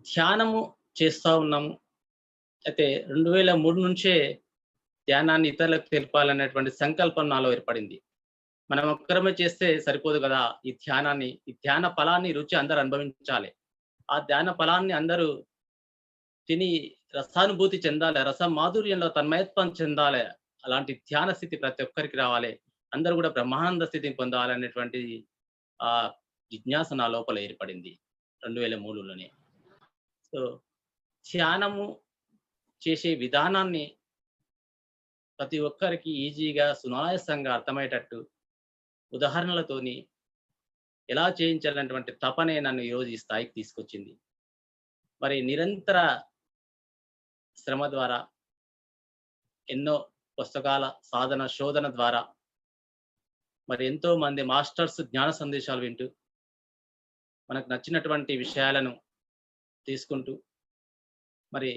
ధ్యానము చేస్తా ఉన్నాము. అయితే 2003 నుంచే ధ్యానాన్ని ఇతరులకు తెలపాలనేటువంటి సంకల్పం నాలో ఏర్పడింది. మనం ఒక్కరమే చేస్తే సరిపోదు గదా! ఈ ధ్యాన ఫలాన్ని రుచి అందరూ అనుభవించాలి. ఆ ధ్యాన ఫలాన్ని అందరూ తిని రసానుభూతి చెందాలి. రస మాధుర్యంలో తన్మయత్వం చెందాలి. అలాంటి ధ్యాన స్థితి ప్రతి ఒక్కరికి రావాలి. అందరూ గూడా బ్రహ్మానంద స్థితిని పొందాలనేటువంటి ఆహ్, జిజ్ఞాస నా లోపల ఏర్పడింది 2003లోనే. సో, ధ్యానము చేసే విధానాన్ని ప్రతి ఒక్కరికి ఈజీగా, సునాయాసంగా అర్థమయ్యేటట్టు ఉదాహరణలతోని ఎలా చేయించాలనేటువంటి తపనే నన్ను ఈరోజు ఈ స్థాయికి తీసుకొచ్చింది. మరి నిరంతర శ్రమ ద్వారా, ఎన్నో పుస్తకాల సాధన, శోధన ద్వారా మరి ఎంతో మంది మాస్టర్స్ జ్ఞాన సందేశాలు వింటూ, మనకు నచ్చినటువంటి విషయాలను తీసుకుంటూ, మరి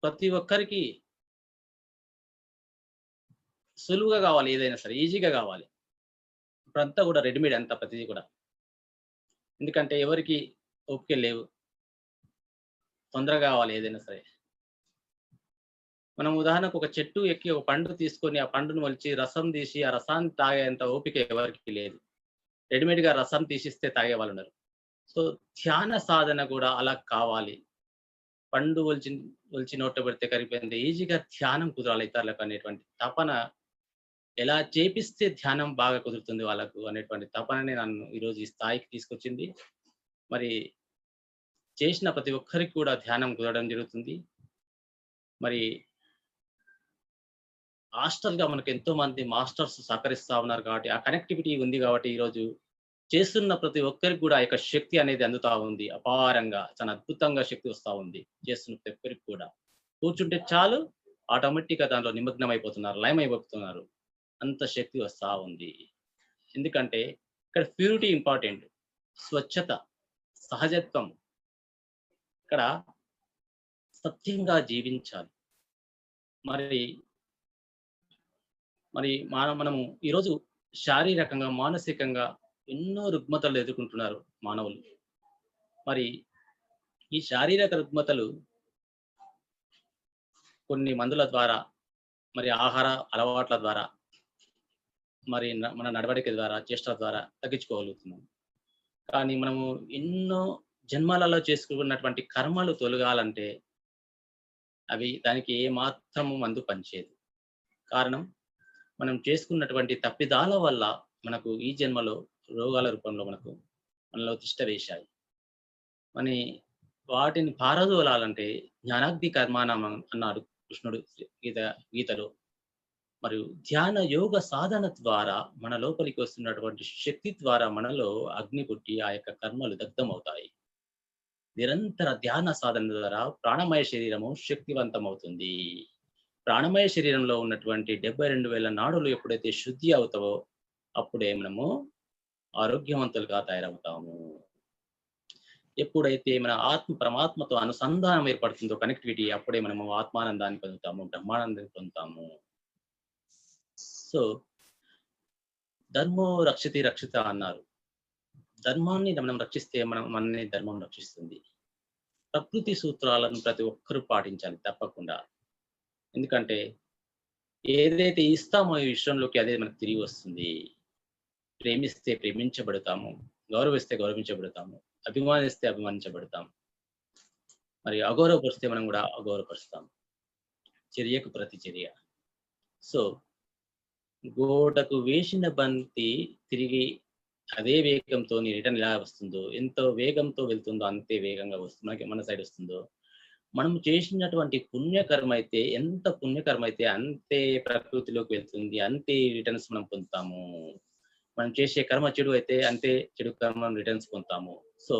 ప్రతి ఒక్కరికి సులువుగా గావాలి ఏదైనా సరే. ఈజీగా గావాలి. ఇప్పుడంతా గూడా రెడీమేడ్ అంతా ప్రతిది గూడా. ఎందుకంటే ఎవరికీ ఓపికలు లేవు. తొందరగా గావాలి ఏదైనా సరే. మనం ఉదాహరణకు ఒక చెట్టు ఎక్కి ఒక పండు తీసుకొని, ఆ పండును ఒలిచి రసం తీసి, ఆ రసాన్ని తాగేంత ఓపిక ఎవరికీ లేదు. రెడీమేడ్‌గా రసం తీసిస్తే తాగేవాళ్ళున్నారు. సో, ధ్యాన సాధన గూడా అలా కావాలి. పండు ఒలిచి నోట్లో పెడితే కరిగిపోయింది. ఈజీగా ధ్యానం కుదరాలి ఇతరులకు అనేటువంటి తపన ఎలా చేపిస్తే ధ్యానం బాగా కుదురుతుంది వాళ్ళకు అనేటువంటి తపననే నన్ను ఈరోజు ఈ స్థాయికి తీసుకొచ్చింది. మరి చేసిన ప్రతి ఒక్కరికి కూడా ధ్యానం కుదరడం జరుగుతుంది. మరి హాస్టల్‌గా మనకు ఎంతో మంది మాస్టర్స్ సహకరిస్తా ఉన్నారు కాబట్టి, ఆ కనెక్టివిటీ ఉంది కాబట్టి ఈరోజు చేస్తున్న ప్రతి ఒక్కరికి కూడా ఆ యొక్క శక్తి అనేది అందుతా ఉంది. అపారంగా చాలా అద్భుతంగా శక్తి వస్తా ఉంది. చేస్తున్న ప్రతి ఒక్కరికి కూడా. కూర్చుంటే చాలు ఆటోమేటిక్‌గా దాంట్లో నిమగ్నమైపోతున్నారు. లయమైపోతున్నారు. అంత శక్తి వస్తా ఉంది. ఎందుకంటే ఇక్కడ ప్యూరిటీ ఇంపార్టెంట్. స్వచ్ఛత, సహజత్వం. ఇక్కడ సత్యంగా జీవించాలి. మరి మరి మనము ఈరోజు శారీరకంగా, మానసికంగా ఎన్నో రుగ్మతలు ఎదుర్కొంటున్నారు మానవులు. మరి ఈ శారీరక రుగ్మతలు కొన్ని మందుల ద్వారా, మరి ఆహార అలవాట్ల ద్వారా, మరి మన నడవడిక ద్వారా, చేష్టల ద్వారా తగ్గించుకోగలుగుతున్నాం. కానీ మనము ఎన్నో జన్మలలో చేసుకున్నటువంటి కర్మలు తొలగాలంటే దానికి ఏ మాత్రము మందు పనిచేయదు. కారణం మనం చేసుకున్నటువంటి తప్పిదాల వల్ల మనకు ఈ జన్మలో రోగాల రూపంలో మనలో తిష్ట వేశాయి. మరి వాటిని పారదోలాలంటే జ్ఞానాగ్ని కర్మాణం అన్నాడు కృష్ణుడు గీతలో. మరియు ధ్యాన యోగ సాధన ద్వారా మన లోపలికి వస్తున్నటువంటి శక్తి ద్వారా మనలో అగ్ని పుట్టి ఆ యొక్క కర్మలు దగ్ధమవుతాయి. నిరంతర ధ్యాన సాధన ద్వారా ప్రాణమయ శరీరము శక్తివంతమవుతుంది. ప్రాణమయ శరీరంలో ఉన్నటువంటి 72,000 నాడులు ఎప్పుడైతే శుద్ధి అవుతావో అప్పుడే మనము ఆరోగ్యవంతులుగా తయారవుతాము. ఎప్పుడైతే మన ఆత్మ పరమాత్మతో అనుసంధానం ఏర్పడుతుందో కనెక్టివిటీ అప్పుడే మనము ఆత్మానందాన్ని పొందుతాము, బ్రహ్మానందాన్ని పొందుతాము. సో, ధర్మో రక్షితి రక్షిత అన్నారు. ధర్మాన్ని మనం రక్షిస్తే మనల్ని ధర్మం రక్షిస్తుంది. ప్రకృతి సూత్రాలను ప్రతి ఒక్కరూ పాటించాలి తప్పకుండా. ఎందుకంటే ఏదైతే ఇస్తామో ఈ విశ్వంలోకి అదే మనకు తిరిగి వస్తుంది. ప్రేమిస్తే ప్రేమించబడతాము, గౌరవిస్తే గౌరవించబడతాము, అభిమానిస్తే అభిమానించబడతాం. మరి అగౌరవపరిస్తే మనం కూడా అగౌరవపరుస్తాం. చర్యకు ప్రతి చర్య. సో, గోడకు వేసిన బంతి తిరిగి అదే వేగంతోని రిటర్న్ ఎలా వస్తుందో, ఎంతో వేగంతో వెళ్తుందో అంతే వేగంగా మన సైడ్ వస్తుందో, మనం చేసినటువంటి పుణ్యకర్మ అయితే ఎంత పుణ్యకర్మ అయితే అంతే ప్రకృతిలోకి వెళ్తుంది. అంతే రిటర్న్స్ మనం పొందుతాము. మనం చేసే కర్మ చెడు అయితే అంతే చెడు కర్మ రిటర్న్స్ పొందుతాము. సో,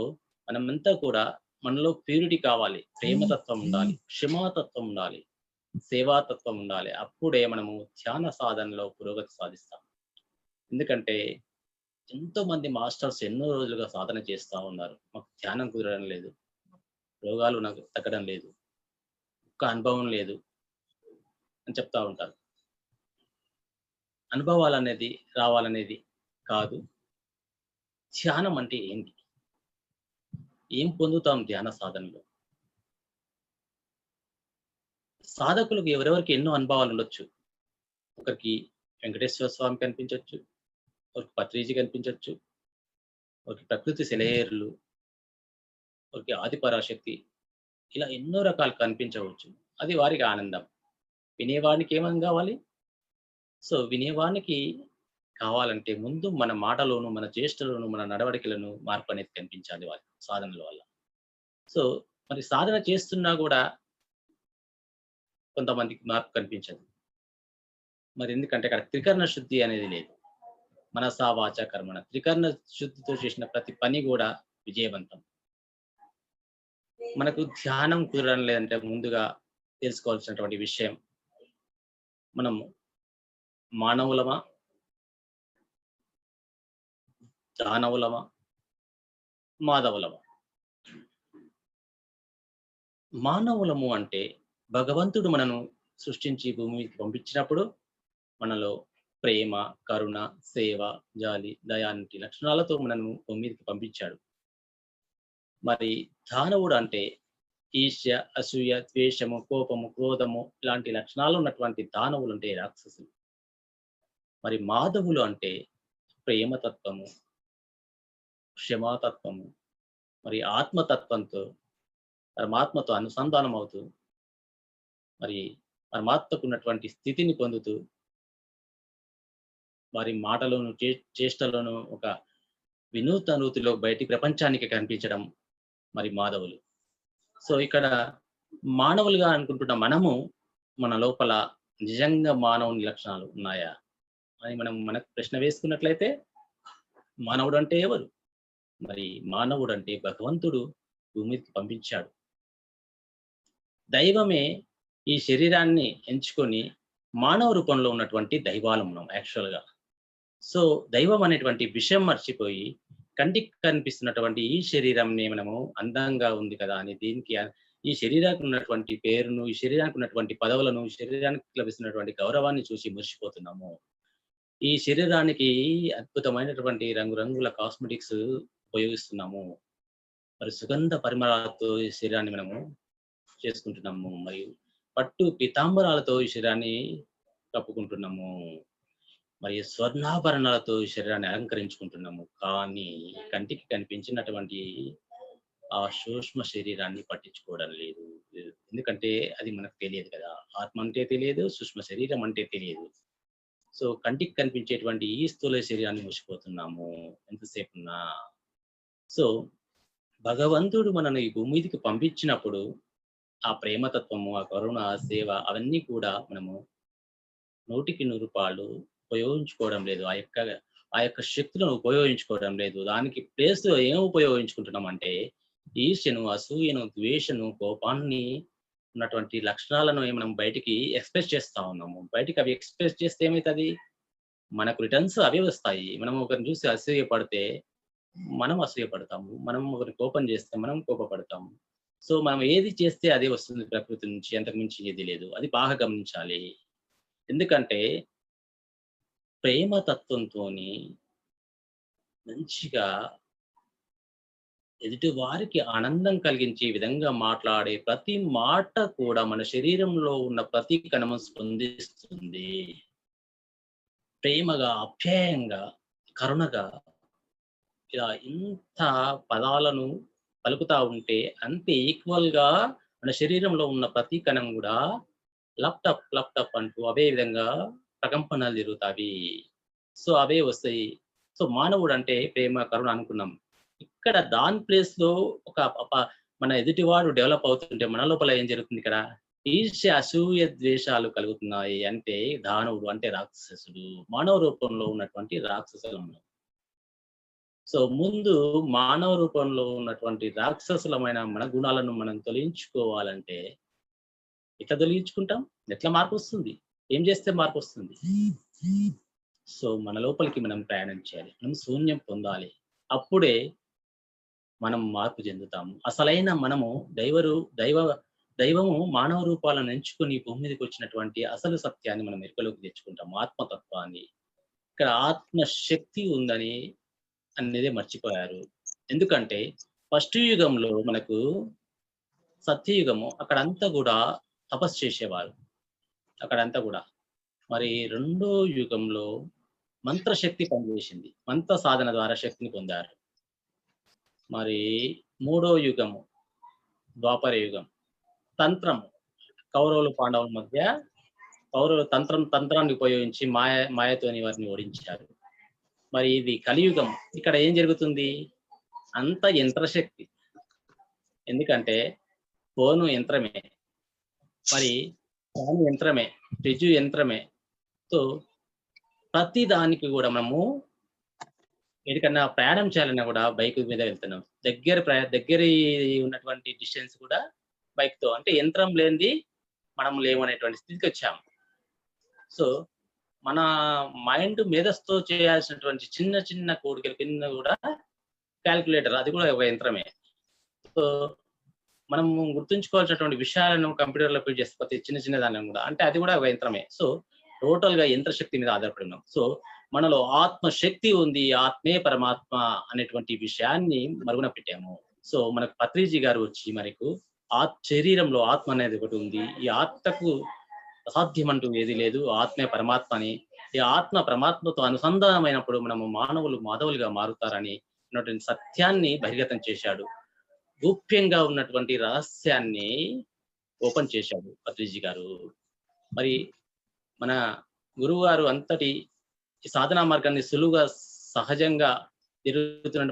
మనమంతా కూడా మనలో ప్యూరిటీ కావాలి. ప్రేమతత్వం ఉండాలి, క్షమాతత్వం ఉండాలి, సేవాతత్వం ఉండాలి. అప్పుడే మనము ధ్యాన సాధనలో పురోగతి సాధిస్తాం. ఎందుకంటే ఎంతో మంది మాస్టర్స్ ఎన్నో రోజులుగా సాధన చేస్తా ఉన్నారు. మాకు ధ్యానం కుదరడం లేదు. రోగాలు నాకు తగ్గడం లేదు. ఒక్క అనుభవం లేదు అని చెప్తా ఉంటారు. అనుభవాలనేది రావాలనేది కాదు. ధ్యానం అంటే ఏంటి? ఏం పొందుతాం ధ్యాన సాధనలో? సాధకులకు ఎవరెవరికి ఎన్నో అనుభవాలు ఉండొచ్చు. ఒకరికి వెంకటేశ్వర స్వామి కనిపించొచ్చు, ఒకరికి పత్రిజీ కనిపించొచ్చు, ఒకరికి ప్రకృతి సెలయేరులు, ఒకరికి ఆది పరాశక్తి, ఇలా ఎన్నో రకాలు కనిపించవచ్చు. అది వారికి ఆనందం. వినేవాడికి ఏమని కావాలి? సో, వినేవానికి కావాలంటే ముందు మన మాటలోను, మన చేష్టలోను, మన నడవడికలను మార్పనేది కనిపించాలి వాళ్ళకి సాధనల వల్ల. సో, మరి సాధన చేస్తున్నా గూడా కొంతమందికి మార్పు కనిపించదు. మరి ఎందుకంటే అక్కడ త్రికరణ శుద్ధి అనేది లేదు. మనసా, వాచా, కర్మణ. త్రికరణ శుద్ధితో చేసిన ప్రతి పని గూడా విజయవంతం. మనకు ధ్యానం కుదరడం లేదంటే ముందుగా తెలుసుకోవాల్సినటువంటి విషయం, మనం మానవులమా? దానవులమా? మాధవులమా? మానవులము అంటే భగవంతుడు మనను సృష్టించి భూమి మీదకి పంపించినప్పుడు మనలో ప్రేమ, కరుణ, సేవ, జాలి, దయ వంటి లక్షణాలతో మనను భూమి మీదకి పంపించాడు. మరి దానవుడు అంటే ఈర్ష్య, అసూయ, ద్వేషము, కోపము, క్రోధము ఇలాంటి లక్షణాలు ఉన్నటువంటి దానవులు అంటే రాక్షసులు. మరి మాధవులు అంటే ప్రేమతత్వము, క్షమాతత్వము, మరి ఆత్మతత్వంతో పరమాత్మతో అనుసంధానం అవుతూ మరి పరమాత్మకు ఉన్నటువంటి స్థితిని పొందుతూ వారి మాటలోను, చేష్టలోను ఒక వినూత్న రీతిలో బయటి ప్రపంచానికి కనిపించడం మరి మాధవులు. సో, ఇక్కడ మానవులుగా అనుకుంటున్న మనము మన లోపల నిజంగా మానవుని లక్షణాలు ఉన్నాయా? అని మనం మనకు ప్రశ్న వేసుకున్నట్లయితే మానవుడంటే ఎవరు? మరి మానవుడంటే భగవంతుడు భూమి మీదకి పంపించాడు. దైవమే ఈ శరీరాన్ని ఎంచుకొని మానవ రూపంలో ఉన్నటువంటి దైవాలం మనం యాక్చువల్‌గా. సో, దైవం అనేటువంటి విషయం మర్చిపోయి కంటికి కనిపిస్తున్నటువంటి ఈ శరీరంని మనము అందంగా ఉంది కదా అని దీనికి ఈ శరీరానికి ఉన్నటువంటి పేరును, ఈ శరీరానికి ఉన్నటువంటి పదవులను, ఈ శరీరానికి లభిస్తున్నటువంటి గౌరవాన్ని చూసి మురిసిపోతున్నాము. ఈ శరీరానికి అద్భుతమైనటువంటి రంగురంగుల కాస్మెటిక్స్ ఉపయోగిస్తున్నాము. మరి సుగంధ పరిమళాలతో ఈ శరీరాన్ని మనము చేసుకుంటున్నాము. మరియు పట్టు పీతాంబరాలతో ఈ శరీరాన్ని కప్పుకుంటున్నాము. మరియు స్వర్ణాభరణాలతో ఈ శరీరాన్ని అలంకరించుకుంటున్నాము. కానీ కంటికి కనిపించినటువంటి ఆ సూక్ష్మ శరీరాన్ని పట్టించుకోవడం లేదు. ఎందుకంటే అది మనకు తెలియదు కదా! ఆత్మ అంటే తెలియదు, సూక్ష్మ శరీరం అంటే తెలియదు. సో, కంటికి కనిపించేటువంటి ఈ స్థూల శరీరాన్ని మర్చిపోతున్నాము ఎంతసేపున్నా. సో, భగవంతుడు మనల్ని ఈ భూమి మీదకి పంపించినప్పుడు ఆ ప్రేమతత్వము, ఆ కరుణ, ఆ సేవ అవన్నీ కూడా మనము 100కి 100 పాళ్ళు ఉపయోగించుకోవడం లేదు. ఆ యొక్క శక్తులను ఉపయోగించుకోవడం లేదు. దానికి ప్లేస్‌లో ఏం ఉపయోగించుకుంటున్నామంటే ఈర్ష్యను, అసూయను, ద్వేషను, కోపాన్ని ఉన్నటువంటి లక్షణాలను మనం బయటికి ఎక్స్‌ప్రెస్ చేస్తా ఉన్నాము. బయటికి అవి ఎక్స్‌ప్రెస్ చేస్తే ఏమైతది? మనకు రిటర్న్స్ అవే వస్తాయి. మనం ఒకరిని చూసి అసూయపడితే మనం అసూయపడతాము. మనం ఒకరిని కోపం చేస్తే మనం కోపపడతాము. సో, మనం ఏది చేస్తే అదే వస్తుంది ప్రకృతి నుంచి. అంతకు మించి ఏది లేదు. అది బాగా గమనించాలి. ఎందుకంటే ప్రేమ తత్వంతోని మంచిగా ఎదుటి వారికి ఆనందం కలిగించే విధంగా మాట్లాడే ప్రతి మాట కూడా మన శరీరంలో ఉన్న ప్రతి కణము స్పందిస్తుంది. ప్రేమగా, ఆప్యాయంగా, కరుణగా ఇలా ఇంత పదాలను పలుకుతా ఉంటే అంతే ఈక్వల్‌గా మన శరీరంలో ఉన్న ప్రతి కణం గూడా లప్ టప్ అంటూ అవే విధంగా ప్రకంపనలు జరుగుతావి. సో, అవే వస్తాయి. సో, మానవుడంటే ప్రేమ, కరుణ అనుకున్నాం. ఇక్కడ దాని ప్లేస్‌లో ఒక మన ఎదుటివాడు డెవలప్ అవుతుంటే మన లోపల ఏం జరుగుతుందిక్కడ? ఈర్ష్య, అసూయ, ద్వేషాలు కలుగుతున్నాయి. అంటే దానవుడు అంటే రాక్షసుడు. మానవ రూపంలో ఉన్నటువంటి రాక్షసులం. సో, ముందు మానవ రూపంలో ఉన్నటువంటి రాక్షసులమైన మన గుణాలను మనం తొలగించుకోవాలంటే ఎట్లా తొలగించుకుంటాం? ఎట్లా మార్పొస్తుంది? ఏం చేస్తే మార్పొస్తుంది? సో, మన లోపలికి మనం ప్రయాణం చేయాలి. మనం శూన్యం పొందాలి. అప్పుడే మనం మార్పు చెందుతాము. అసలైన మనము దైవ దైవము మానవ రూపాలను ఎంచుకొని భూమి మీదకొచ్చినటువంటి అసలు సత్యాన్ని మనం ఎరుకలోకి తెచ్చుకుంటాం. ఆత్మతత్వాన్ని. ఇక్కడ ఆత్మ శక్తి ఉందని అనేదే మర్చిపోయారు. ఎందుకంటే ఫస్ట్ యుగంలో మనకు సత్యయుగము అక్కడంతా కూడా తపస్సు చేసేవారు. అక్కడంతా కూడా. మరి రెండో యుగంలో మంత్రశక్తి పనిచేసింది. మంత్ర సాధన ద్వారా శక్తిని పొందారు. మరి మూడో యుగము ద్వాపర యుగం. తంత్రము కౌరవులు, పాండవుల మధ్య కౌరవులు తంత్రాన్ని ఉపయోగించి మాయతోని వారిని ఓడించారు. మరి ఇది కలియుగం. ఇక్కడ ఏం జరుగుతుంది? అంత యంత్రశక్తి. ఎందుకంటే ఫోను యంత్రమే. మరి ఫ్యాను యంత్రమే. ఫ్రిడ్జ్ యంత్రమే. సో ప్రతి దానికి కూడా మనము ఎక్కడికన్నా ప్రయాణం చేయాలన్నా కూడా బైక్ మీద వెళ్తున్నాం. దగ్గరి ఉన్నటువంటి డిస్టెన్స్ కూడా బైక్‌తో. అంటే యంత్రం లేనిది మనం లేము అనేటువంటి స్థితికొచ్చాము. సో, మన మైండ్ మేధస్సుతో చేయాల్సినటువంటి చిన్న చిన్న కోరికల కింద కూడా కాలిక్యులేటర్ అది కూడా ఒక యంత్రమే. సో, మనం గుర్తుంచుకోవాల్సినటువంటి విషయాలను కంప్యూటర్‌లో ఫీడ్ చేస్తే ప్రతి చిన్న చిన్న దాన్ని కూడా. అంటే అది కూడా ఒక యంత్రమే. సో, టోటల్‌గా యంత్ర శక్తి మీద ఆధారపడి ఉన్నాం. సో, మనలో ఆత్మశక్తి ఉంది. ఆత్మే పరమాత్మ అనేటువంటి విషయాన్ని మరుగున పెట్టాము. సో, మనకు పత్రిజీ గారు వచ్చి మనకు శరీరంలో ఆత్మ అనేది ఒకటి ఉంది. ఈ ఆత్మకు అసాధ్యమంటూ ఏది లేదు. ఆత్మే పరమాత్మ అని. ఈ ఆత్మ పరమాత్మతో అనుసంధానమైనప్పుడు మనము మానవులు మాధవులుగా మారుతారని అన్నటువంటి సత్యాన్ని బహిర్గతం చేశాడు. గోప్యంగా ఉన్నటువంటి రహస్యాన్ని ఓపెన్ చేశాడు పత్రిజీ గారు. మరి మన గురువుగారు అంతటి ఈ సాధనా మార్గాన్ని సులువుగా, సహజంగా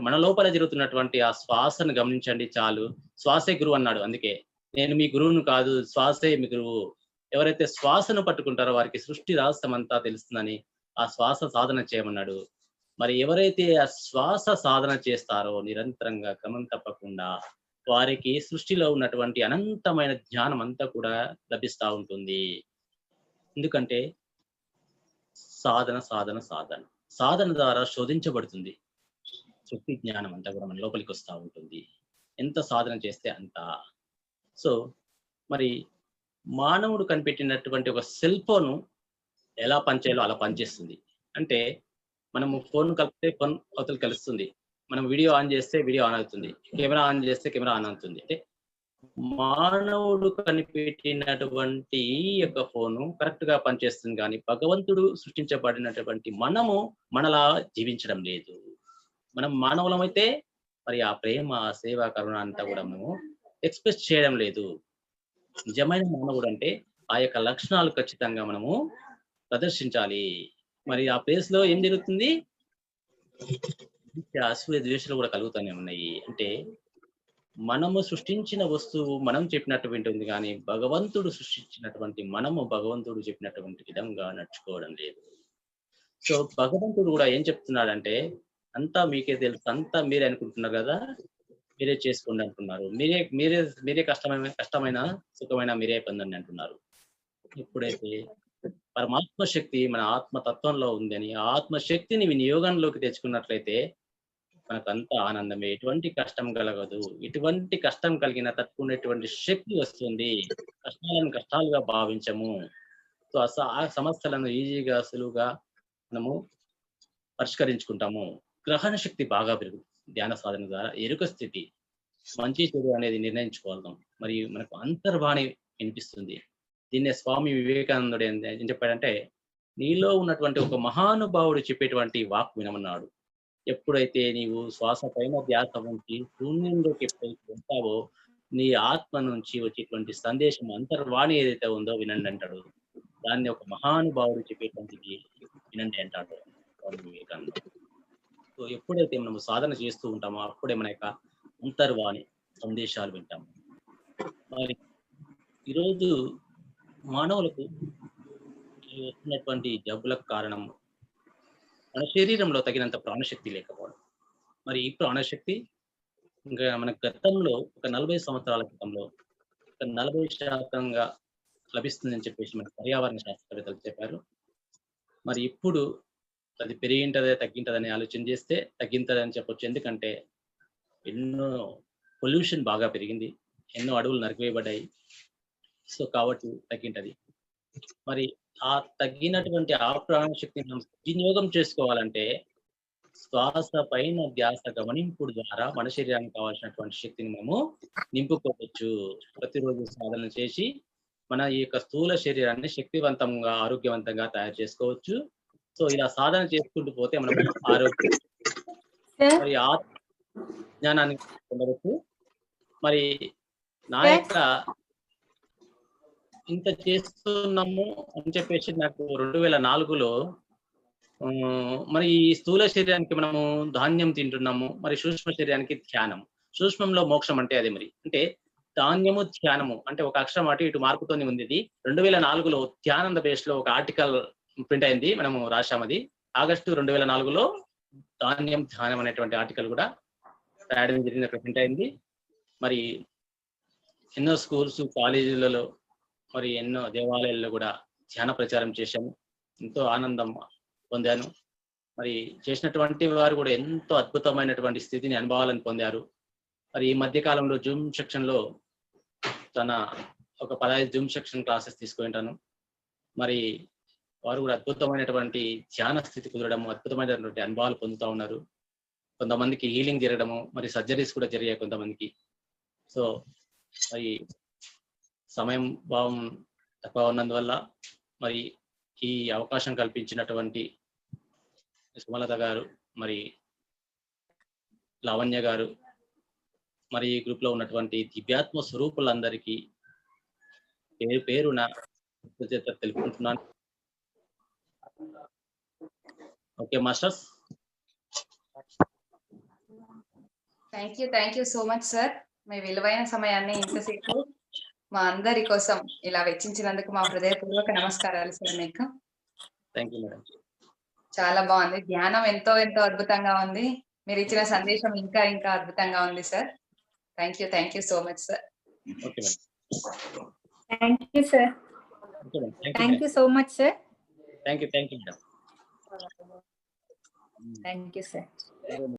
మన లోపల జరుగుతున్నటువంటి ఆ శ్వాసను గమనించండి చాలు. శ్వాసే గురువు అన్నాడు. అందుకే నేను మీ గురువును కాదు, శ్వాసే మీ గురువు. ఎవరైతే శ్వాసను పట్టుకుంటారో వారికి సృష్టి రహస్యం అంతా తెలుస్తుందని ఆ శ్వాస సాధన చేయమన్నాడు. మరి ఎవరైతే ఆ శ్వాస సాధన చేస్తారో నిరంతరంగా క్రమం తప్పకుండా వారికి సృష్టిలో ఉన్నటువంటి అనంతమైన జ్ఞానం అంతా కూడా లభిస్తా ఉంటుంది. ఎందుకంటే సాధన, సాధన, సాధన. సాధన ద్వారా శోధించబడుతుంది. శక్తి జ్ఞానం అంతా కూడా మన లోపలికి వస్తా ఉంటుంది. ఎంత సాధన చేస్తే అంత. సో, మరి మానవుడు కనిపెట్టినటువంటి ఒక సెల్ ఫోను ఎలా పనిచేయాలో అలా పనిచేస్తుంది. అంటే మనము ఫోన్ కలిపితే ఫోన్ అవతల కలుస్తుంది. మనం వీడియో ఆన్ చేస్తే వీడియో ఆన్ అవుతుంది. కెమెరా ఆన్ చేస్తే కెమెరా ఆన్ అవుతుంది. అంటే మానవుడు కనిపెట్టినటువంటి ఈ యొక్క ఫోను కరెక్ట్‌గా పనిచేస్తుంది గానీ, భగవంతుడు సృష్టించబడినటువంటి మనము మనలా జీవించడం లేదు. మనం మానవులమైతే మరి ఆ ప్రేమ, ఆ సేవ, కరుణ అంతా కూడా మనము ఎక్స్‌ప్రెస్ చేయడం లేదు. నిజమైన మానవుడంటే ఆ యొక్క లక్షణాలు ఖచ్చితంగా మనము ప్రదర్శించాలి. మరి ఆ ప్లేస్‌లో ఏం జరుగుతుంది? అసూయ, ద్వేషాలు కూడా కలుగుతూనే ఉన్నాయి. అంటే మనము సృష్టించిన వస్తువు మనం చెప్పినట్టు వింటుంది గానీ, భగవంతుడు సృష్టించినటువంటి మనము భగవంతుడు చెప్పినటువంటి విధంగా నడుచుకోవడం లేదు. సో, భగవంతుడు గూడా ఏం చెప్తున్నాడంటే, అంతా మీకే తెలుసు. అంతా మీరే అనుకుంటున్నారు గదా! మీరే చేసుకోండి అంటున్నారు. మీరే మీరే మీరే కష్టమైన, సుఖమైన మీరే పొందండి అంటున్నారు. ఎప్పుడైతే పరమాత్మ శక్తి మన ఆత్మ తత్వంలో ఉందని, ఆ ఆత్మ శక్తిని వినియోగంలోకి తెచ్చుకున్నట్లయితే మనకంతా ఆనందమే. ఎటువంటి కష్టం కలగదు. ఎటువంటి కష్టం కలిగినా తట్టుకునేటువంటి శక్తి వస్తుంది. కష్టాలను కష్టాలుగా భావించము. సో, ఆ సమస్యలను ఈజీగా, సులువుగా మనము పరిష్కరించుకుంటాము. గ్రహణ శక్తి బాగా పెరుగుతుంది. ధ్యాన సాధన ద్వారా ఎరుక స్థితి, మంచి చెడు అనేది నిర్ణయించుకోగలుగుతాం. మరియు మనకు అంతర్వాణి వినిపిస్తుంది. దీన్నే స్వామి వివేకానందుడు ఏం చెప్పాడంటే, నీలో ఉన్నటువంటి ఒక మహానుభావుడు చెప్పేటువంటి వాక్ వినమన్నాడు. ఎప్పుడైతే నీవు శ్వాస పైన ధ్యాస ఉంచి శూన్యంలోకి ఎప్పుడైతే వెళ్తావో, నీ ఆత్మ నుంచి వచ్చేటువంటి సందేశం అంతర్వాణి ఏదైతే ఉందో వినండి అంటాడు. దాన్ని ఒక మహానుభావుడు చెప్పేటువంటిది వినండి అంటాడు స్వామి వివేకానంద. సో, ఎప్పుడైతే మనము సాధన చేస్తూ ఉంటామో అప్పుడే మన యొక్క అంతర్వాణి సందేశాలు వింటాము. మరి ఈరోజు మానవులకు ఈ వస్తున్నటువంటి జబ్బులకు కారణం మన శరీరంలో తగినంత ప్రాణశక్తి లేకపోవడం. మరి ఈ ప్రాణశక్తి ఇంకా మన గతంలో ఒక 40 సంవత్సరాల క్రితంలో ఒక 40% లభిస్తుందని చెప్పేసి మన పర్యావరణ శాస్త్రవేత్తలు చెప్పారు. మరి ఇప్పుడు అది పెరిగింటదే, తగ్గింటదని ఆలోచన చేస్తే తగ్గింటదని చెప్పొచ్చు. ఎందుకంటే ఎన్నో పొల్యూషన్ బాగా పెరిగింది. ఎన్నో అడవులు నరికివేయబడ్డాయి. సో, కాబట్టి తగ్గింటది. మరి ఆ తగ్గినటువంటి ఆ ప్రాణశక్తిని మనం వినియోగం చేసుకోవాలంటే శ్వాస పైన ధ్యాస గమనింపుడు ద్వారా మన శరీరానికి కావాల్సినటువంటి శక్తిని మనము నింపుకోవచ్చు. ప్రతిరోజు సాధన చేసి మన ఈ యొక్క స్థూల శరీరాన్ని శక్తివంతంగా, ఆరోగ్యవంతంగా తయారు చేసుకోవచ్చు. సో, ఇలా సాధన చేసుకుంటూ పోతే మనము ఆరోగ్యం సార్ మరి జ్ఞానాన్ని పొందవచ్చు. మరి నా సార్ యొక్క ఇంత చేస్తున్నాము అని చెప్పేసి నాకు 2004లో మరి ఈ స్థూల శరీరానికి మనము ధాన్యం తింటున్నాము. మరి సూక్ష్మ శరీరానికి ధ్యానం. సూక్ష్మంలో మోక్షం అంటే అదే మరి. అంటే ధాన్యము, ధ్యానము అంటే ఒక అక్షరం అటు ఇటు మార్పుతోనే ఉంది ఇది. 2004లో ధ్యానంద బేస్‌లో ఒక ఆర్టికల్ ప్రింట్ అయింది. మనము రాశామది. ఆగస్టు 2004లో ధాన్యం, ధ్యానం అనేటువంటి ఆర్టికల్ కూడా రాయడం జరిగింది. అక్కడ ప్రింట్ అయింది. మరి ఎన్నో స్కూల్స్, కాలేజీలలో మరి ఎన్నో దేవాలయాల్లో కూడా ధ్యాన ప్రచారం చేశాము. ఎంతో ఆనందం పొందాను. మరి చేసినటువంటి వారు కూడా ఎంతో అద్భుతమైనటువంటి స్థితిని, అనుభవాలను పొందారు. మరి ఈ మధ్య కాలంలో జూమ్ సెక్షన్‌లో ఒక 15 జూమ్ సెక్షన్ క్లాసెస్ తీసుకుంటాను. మరి వారు కూడా అద్భుతమైనటువంటి ధ్యాన స్థితి కుదరడము, అద్భుతమైనటువంటి అనుభవాలు పొందుతా ఉన్నారు. కొంతమందికి హీలింగ్ జరగడము, మరి సర్జరీస్ కూడా జరిగాయి కొంతమందికి. సో, మరి సమయం భావం తక్కువ ఉన్నందువల్ల మరి ఈ అవకాశం కల్పించినటువంటి సుమలత గారు, మరి లావణ్య గారు, మరి ఈ గ్రూప్ లో ఉన్నటువంటి దివ్యాత్మ స్వరూపులందరికీ పేరు పేరున కృతజ్ఞతలు తెలుపుకుంటున్నాను. Okay masters. Thank you so much sir. మీ విలువైన సమయాన్ని ఇంతసేపు మా అందరి కోసం ఇలా వెచ్చించినందుకు మా హృదయపూర్వక నమస్కారాలు సార్ మీకు. Thank you madam. చాలా బాగుంది. ధ్యానం ఎంతో అద్భుతంగా ఉంది. మీరు ఇచ్చిన సందేశం ఇంకా అద్భుతంగా ఉంది sir. Thank you so much sir. Okay madam. Thank you sir. Okay madam. Thank you so much sir. Thank you madam. Thank you sir.